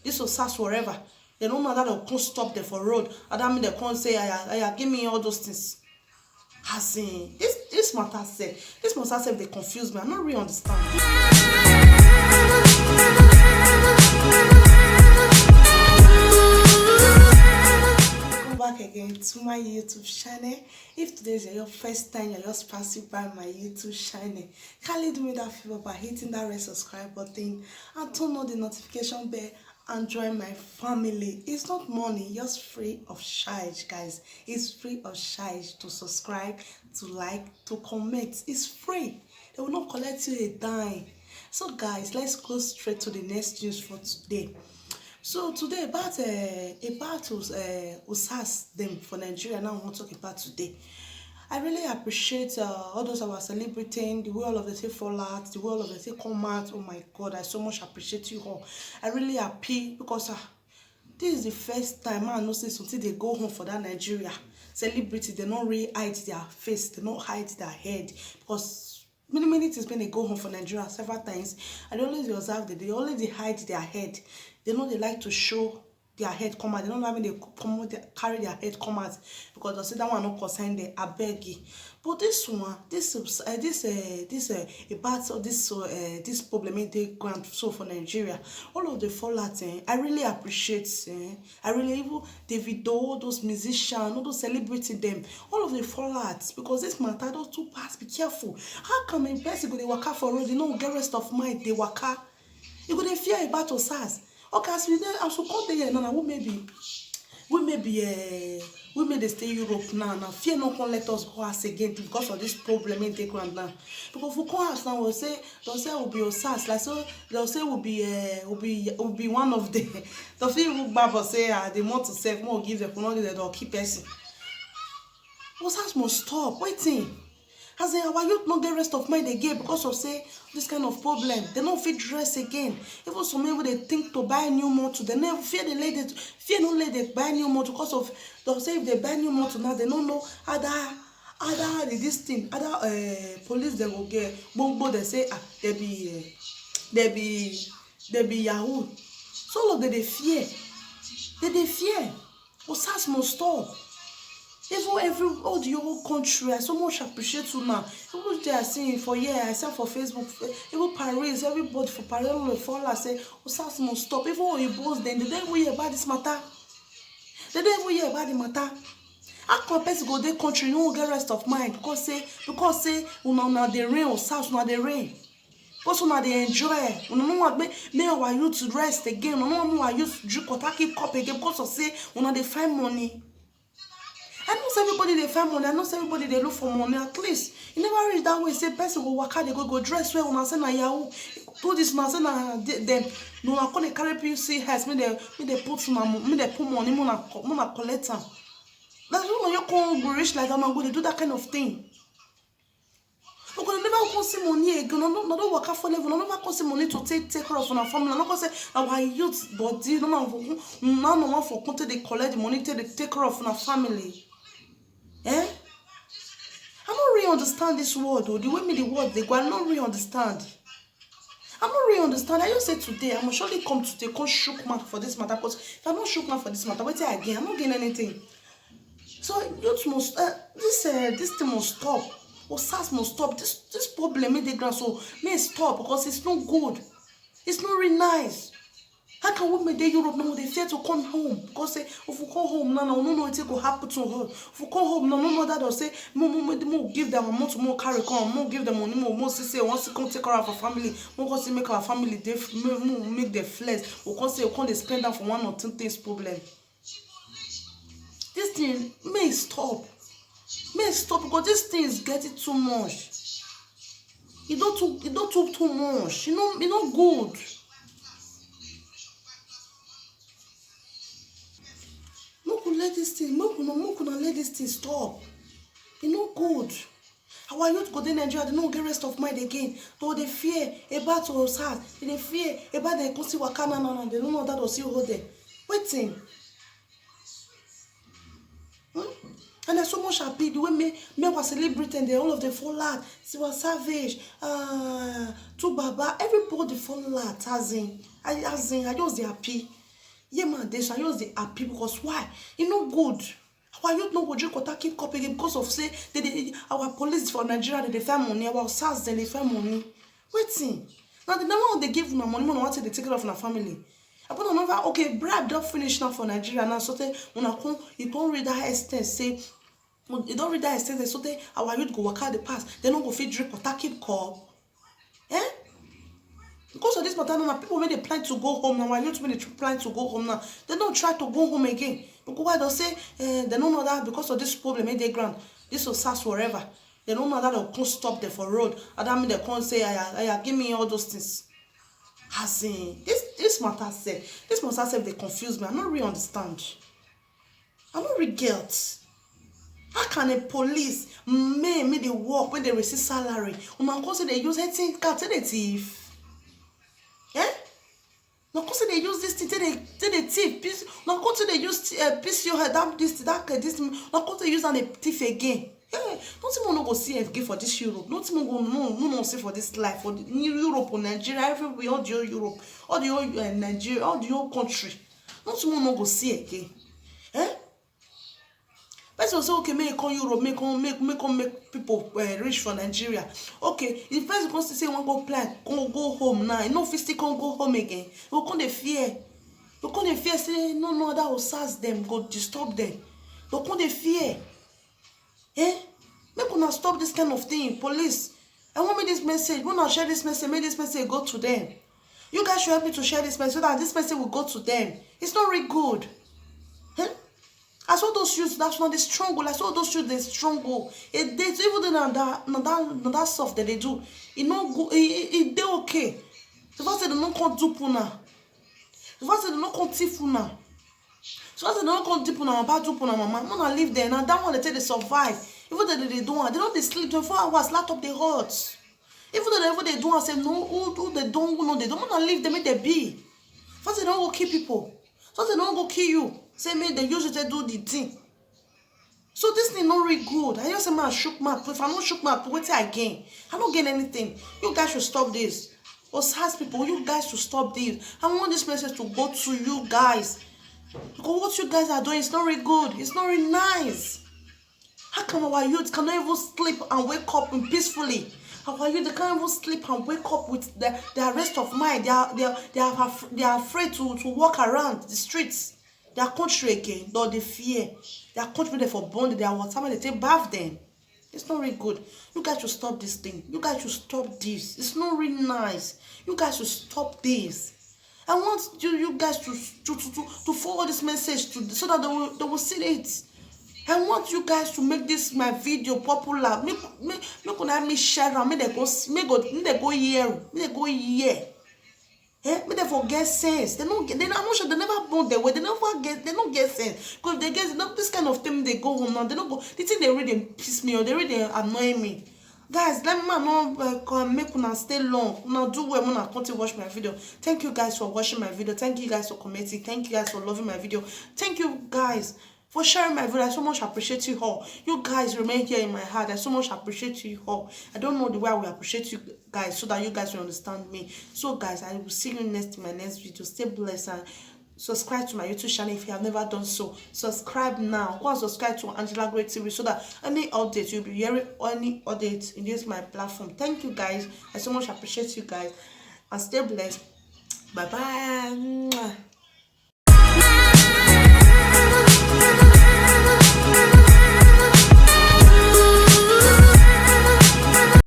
this will SARS forever. They don't know that they'll come stop there for road. And that mean they can't say, give me all those things. As in, this matter said, they confuse me. I don't really understand. Back again to my YouTube channel. If today is your first time, you're just passing by my YouTube channel, kindly do me that favor by hitting that red subscribe button and turn on the notification bell and join my family. It's not money, just free of charge, guys. It's free of charge to subscribe, to like, to comment. It's free. They will not collect you a dime. So guys, let's go straight to the next news for today. So today about SARS them for Nigeria. Now I want to talk about today. I really appreciate all those of us celebrating the way all of the say fall out, the way all of the say come out. Oh my God, I so much appreciate you all. I really happy because this is the first time I know say something they go home for that Nigeria celebrity. They don't really hide their face, they don't hide their head, because many things when they go home for Nigeria several times, and they always observe that they always hide their head. They know they like to show their head come out. They don't know when they come out, they carry their head come out, because they say that one not concern them. I beg you. But this one, this problem they grant so for Nigeria, all of the fallout. I really appreciate. I really even Davido, all those musicians, all those celebrating them, all of the fallout, because this matter those two parts. Be careful. How come a person go they waka for road? They don't get rest of mind. They waka. You go they fear about SARS. Okay, as we should come there now. We may they stay Europe now. Fear not can let us go as again because of this problem in the ground now. Because if we come as now, they'll say will be SARS. Like so, they'll say will be one of the. The few Bible say they want to save more, give them, not give them, they'll keep person. But SARS must stop. Waiting. As our youth not get rest of mind again because of say this kind of problem. They don't fit dress again. Even some people they think to buy new motor, they never fear the lady, fear no lady buy new motor because of they'll say if they buy new motor now they don't know other this thing, other police they will get bombo they say they be Yahoo. So all of them they fear. They fear. But SARS must stop. Even all the whole country, I so much appreciate you now. People they are saying for I said for Facebook, even Paris, everybody for Paris will fall. I say, SARS must stop. Even when you boast, then they don't even hear about this matter. They don't even hear about the matter. How come person go their country, no get rest of mind because say una the rain or SARS una the rain. Because una they enjoy. Una no want me our youth to rest again. Una no want our youth to drink water keep cup again because of say una they find money. I know everybody they find money. I know everybody they look for money. At least you never reach that way. Say person go work out, they go dress well. When I say na Yahoo, do this. When I say na them, no, I can't carry PUC heads. Me they put money. Me na collect them. That's why you can't go rich like that. Man, go they do that kind of thing. Because never go see money again. No, don't work out for level. No, never go see money to take care of our family. No, go say our youth body. No, one for country they collect the money to take care of our family. I don't really understand this word though. The way the word they go, I don't really understand. I don't really understand. I just say today, I must surely come today, come shook mouth for this matter. Because if I'm not shook mouth for this matter, wait again, I'm not getting anything. So youth must this thing must stop. Or SARS must stop. This problem in the ground so may stop because it's not good. It's not really nice. How can women in Europe now they fear to come home? Because say if we come home now, no know what will happen to her. If we come home now, no that they'll say more give them more carry come, more give them money, more say once to come take care of our family, more say make our family make their flesh. We can say we can't spend that for one or two things problem. This thing may stop. Because this thing is getting too much. It don't too much. It's not good. Let this thing, let this thing stop. It's not good. Our youth go to Nigeria, they don't get rest of mind again. Though they fear about SARS, they fear about the Kosi Wakana, no, they don't know that or see hold there. Waiting. And I'm so much happy the way me was celebrating the all of the fall out. Tiwa Savage, to Baba, everybody fall out. As in, I just happy. Yeah, man, they shall use the happy because why? It no good. Our youth no go drink water, keep copying again because of say our police for Nigeria they find money, our SARS they find money. Waiting. Now the number they give una money, no want they take care of na family. I put another okay, bribe don't finish now for Nigeria now. So they una come you can't read that extent say you don't read that extent so they our youth go work out the past. They don't go fit drink water, keep cup. Eh? Because of this matter now, people when they plan to go home now, our youth when they plan to go home now, they don't try to go home again. Because why they say they don't know that because of this problem in their ground, this will SARS forever. They don't know that they can't stop them for road. And that mean they can't say, give me all those things. As in, this matter say, they confuse me. I don't really understand. I don't really get. How can a police make they work when they receive salary? Una come say they use anything calculative. Eh? Now come say they use this thing, they thief. Now come say they use PCO this. Now come say use and they thief again. Hey, nothing more no go see again for this Europe. Nothing more go no see for this life for the Europe or Nigeria everywhere, all the whole Europe, all the whole Nigeria, all the whole country. Nothing more no go see again. Eh? Person say okay, make come Europe, make people rich for Nigeria. Okay, if person come say one go plan, go home now. You know, if still can't go home again, you come dey fear. You come dey fear say no that will SARS them, go disturb them. You come dey fear. Eh? Make una stop this kind of thing, police. I want me this message. When I share this message, make this message go to them. You guys should help me to share this message so that this message will go to them. It's not really good. Eh? I saw those youths, that's not the struggle. I saw those youths, they struggle. Even though that stuff that they do, it no go, they okay. The first say they don't come do puna. The first say they don't come tifuna. So I said, don't come deep on our bad on our mama. I'm gonna live there. Now that one they tell they survive. Even though they don't they sleep 24 hours, light up the hot. Even though they do, I say no, who they don't know, they don't wanna live them, make they be. First they don't go kill people. First they don't go kill you. Say me they usually do the thing. So this thing not really good. I just say man shook my if I not shook my wait again. I don't get anything. You guys should stop this. Us has people, you guys should stop this. I want this message to go to you guys. Because what you guys are doing is not really good. It's not really nice. How come our youth cannot even sleep and wake up peacefully? Our youth they can't even sleep and wake up with their rest of mind. They are afraid to walk around the streets. Their country again, though they fear. Their country they for bonded, their water they take bath them. It's not really good. You guys should stop this thing. You guys should stop this. It's not really nice. You guys should stop this. I want you guys to forward this message to so that they will see it. I want you guys to make this my video popular. Make una me share and make they go hear. Eh? Make they forget sense. They I'm not sure they never born their way. They don't get sense. Because they get this kind of thing they go home now. They don't go. The thing they really piss me or they really annoy me. Guys, let me not make una stay long. Now do well when I continue watch my video. Thank you guys for watching my video. Thank you guys for commenting. Thank you guys for loving my video. Thank you guys for sharing my video. I so much appreciate you all. You guys remain here in my heart. I so much appreciate you all. I don't know the way I will appreciate you guys so that you guys will understand me. So guys, I will see you next in my next video. Stay blessed and subscribe to my YouTube channel if you have never done so. Subscribe now. Go and subscribe to Angela Great TV so that any updates you'll be hearing any updates in this my platform. Thank you guys. I so much appreciate you guys and stay blessed. Bye bye.